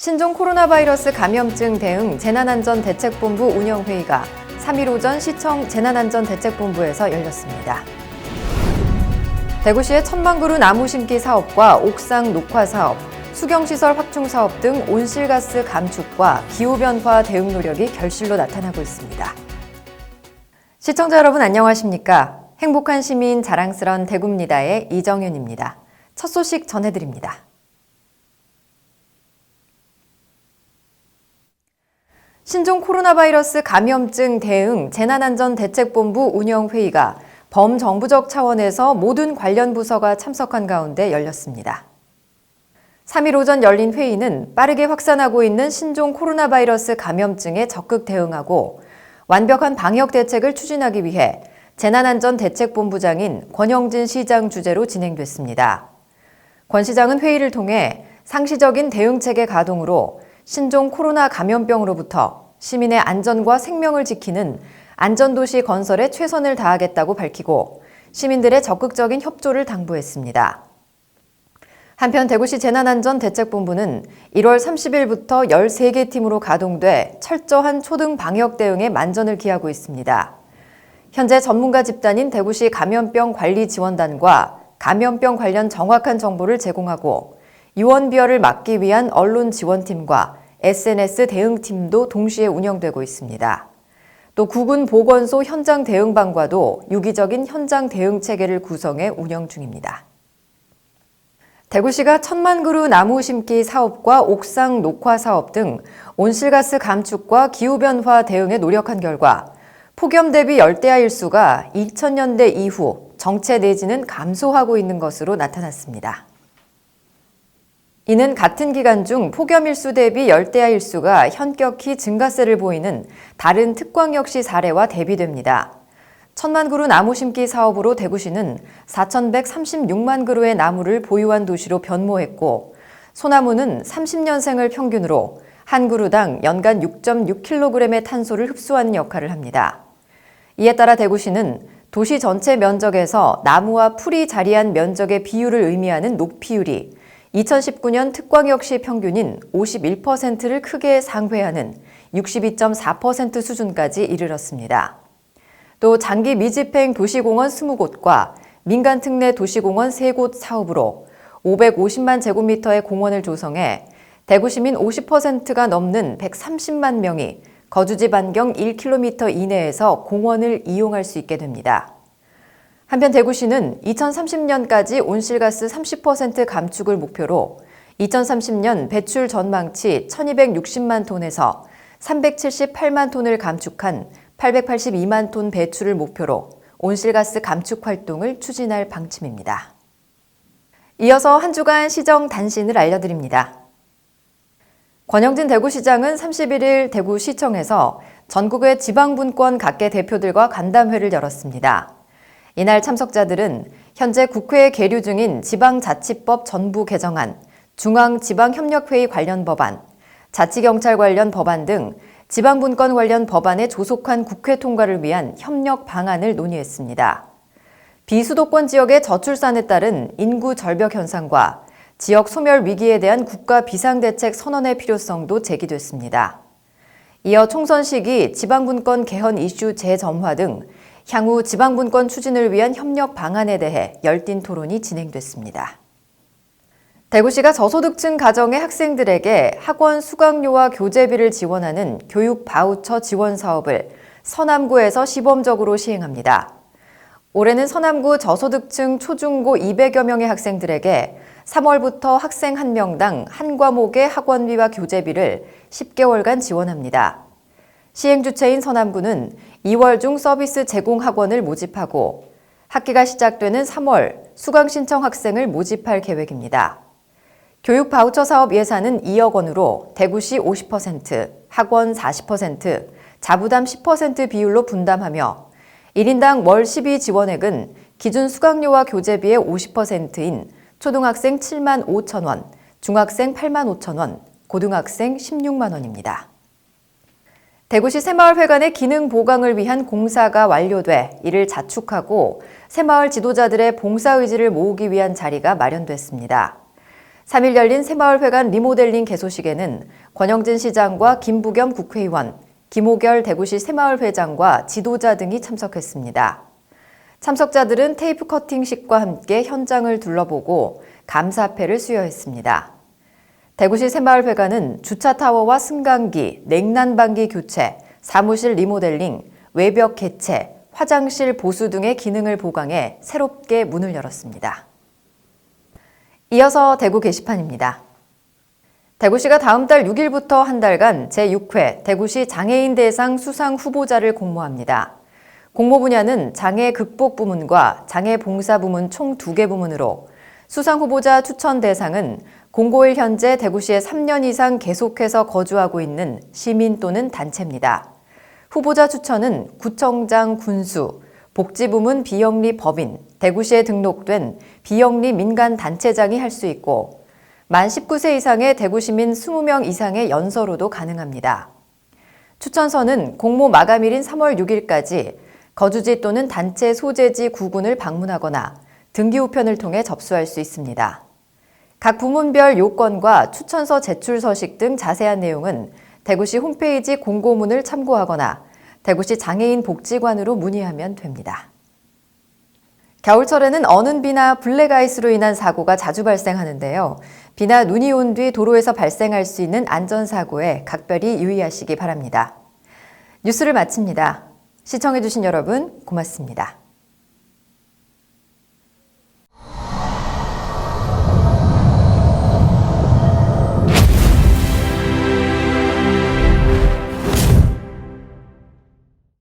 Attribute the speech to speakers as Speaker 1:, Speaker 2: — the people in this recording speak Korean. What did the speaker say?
Speaker 1: 신종 코로나 바이러스 감염증 대응 재난안전대책본부 운영회의가 3일 오전 시청 재난안전대책본부에서 열렸습니다. 대구시의 1000만 그루 나무 심기 사업과 옥상 녹화 사업, 수경시설 확충 사업 등 온실가스 감축과 기후변화 대응 노력이 결실로 나타나고 있습니다. 시청자 여러분 안녕하십니까? 행복한 시민 자랑스런 대구입니다의 이정윤입니다. 첫 소식 전해드립니다. 신종 코로나 바이러스 감염증 대응 재난안전대책본부 운영회의가 범정부적 차원에서 모든 관련 부서가 참석한 가운데 열렸습니다. 3일 오전 열린 회의는 빠르게 확산하고 있는 신종 코로나 바이러스 감염증에 적극 대응하고 완벽한 방역 대책을 추진하기 위해 재난안전대책본부장인 권영진 시장 주재로 진행됐습니다. 권 시장은 회의를 통해 상시적인 대응체계 가동으로 신종 코로나 감염병으로부터 시민의 안전과 생명을 지키는 안전도시 건설에 최선을 다하겠다고 밝히고 시민들의 적극적인 협조를 당부했습니다. 한편 대구시 재난안전대책본부는 1월 30일부터 13개 팀으로 가동돼 철저한 초등 방역 대응에 만전을 기하고 있습니다. 현재 전문가 집단인 대구시 감염병관리지원단과 감염병 관련 정확한 정보를 제공하고 유언비어를 막기 위한 언론지원팀과 SNS 대응팀도 동시에 운영되고 있습니다. 또 구군 보건소 현장 대응반과도 유기적인 현장 대응 체계를 구성해 운영 중입니다. 대구시가 1000만 그루 나무 심기 사업과 옥상 녹화 사업 등 온실가스 감축과 기후변화 대응에 노력한 결과 폭염 대비 열대야 일수가 2000년대 이후 정체 내지는 감소하고 있는 것으로 나타났습니다. 이는 같은 기간 중 폭염 일수 대비 열대야 일수가 현격히 증가세를 보이는 다른 특광역시 사례와 대비됩니다. 1000만 그루 나무 심기 사업으로 대구시는 4136만 그루의 나무를 보유한 도시로 변모했고 소나무는 30년생을 평균으로 한 그루당 연간 6.6kg의 탄소를 흡수하는 역할을 합니다. 이에 따라 대구시는 도시 전체 면적에서 나무와 풀이 자리한 면적의 비율을 의미하는 녹비율이 2019년 특광역시 평균인 51%를 크게 상회하는 62.4% 수준까지 이르렀습니다. 또 장기 미집행 도시공원 20곳과 민간 특례 도시공원 3곳 사업으로 550만 제곱미터의 공원을 조성해 대구 시민 50%가 넘는 130만 명이 거주지 반경 1km 이내에서 공원을 이용할 수 있게 됩니다. 한편 대구시는 2030년까지 온실가스 30% 감축을 목표로 2030년 배출 전망치 1260만 톤에서 378만 톤을 감축한 882만 톤 배출을 목표로 온실가스 감축 활동을 추진할 방침입니다. 이어서 한 주간 시정 단신을 알려드립니다. 권영진 대구시장은 31일 대구시청에서 전국의 지방분권 각계 대표들과 간담회를 열었습니다. 이날 참석자들은 현재 국회에 계류 중인 지방자치법 전부 개정안, 중앙지방협력회의 관련 법안, 자치경찰 관련 법안 등 지방분권 관련 법안의 조속한 국회 통과를 위한 협력 방안을 논의했습니다. 비수도권 지역의 저출산에 따른 인구 절벽 현상과 지역 소멸 위기에 대한 국가 비상대책 선언의 필요성도 제기됐습니다. 이어 총선 시기 지방분권 개헌 이슈 재점화 등 향후 지방분권 추진을 위한 협력 방안에 대해 열띤 토론이 진행됐습니다. 대구시가 저소득층 가정의 학생들에게 학원 수강료와 교재비를 지원하는 교육 바우처 지원 사업을 서남구에서 시범적으로 시행합니다. 올해는 서남구 저소득층 초중고 200여 명의 학생들에게 3월부터 학생 1명당 한 과목의 학원비와 교재비를 10개월간 지원합니다. 시행 주체인 서남구는 2월 중 서비스 제공 학원을 모집하고 학기가 시작되는 3월 수강 신청 학생을 모집할 계획입니다. 교육 바우처 사업 예산은 2억 원으로 대구시 50%, 학원 40%, 자부담 10% 비율로 분담하며 1인당 월 12 지원액은 기준 수강료와 교재비의 50%인 초등학생 7만 5천 원, 중학생 8만 5천 원, 고등학생 16만 원입니다. 대구시 새마을회관의 기능 보강을 위한 공사가 완료돼 이를 자축하고 새마을 지도자들의 봉사의지를 모으기 위한 자리가 마련됐습니다. 3일 열린 새마을회관 리모델링 개소식에는 권영진 시장과 김부겸 국회의원, 김호결 대구시 새마을회장과 지도자 등이 참석했습니다. 참석자들은 테이프 커팅식과 함께 현장을 둘러보고 감사패를 수여했습니다. 대구시 새마을회관은 주차타워와 승강기, 냉난방기 교체, 사무실 리모델링, 외벽 개체, 화장실 보수 등의 기능을 보강해 새롭게 문을 열었습니다. 이어서 대구 게시판입니다. 대구시가 다음 달 6일부터 한 달간 제6회 대구시 장애인 대상 수상 후보자를 공모합니다. 공모 분야는 장애 극복 부문과 장애 봉사 부문 총 2개 부문으로 수상 후보자 추천 대상은 공고일 현재 대구시에 3년 이상 계속해서 거주하고 있는 시민 또는 단체입니다. 후보자 추천은 구청장 군수, 복지부문 비영리 법인, 대구시에 등록된 비영리 민간단체장이 할 수 있고 만 19세 이상의 대구시민 20명 이상의 연서로도 가능합니다. 추천서는 공모 마감일인 3월 6일까지 거주지 또는 단체 소재지 구군을 방문하거나 등기 우편을 통해 접수할 수 있습니다. 각 부문별 요건과 추천서 제출 서식 등 자세한 내용은 대구시 홈페이지 공고문을 참고하거나 대구시 장애인 복지관으로 문의하면 됩니다. 겨울철에는 어는 비나 블랙아이스로 인한 사고가 자주 발생하는데요. 비나 눈이 온 뒤 도로에서 발생할 수 있는 안전사고에 각별히 유의하시기 바랍니다. 뉴스를 마칩니다. 시청해주신 여러분 고맙습니다.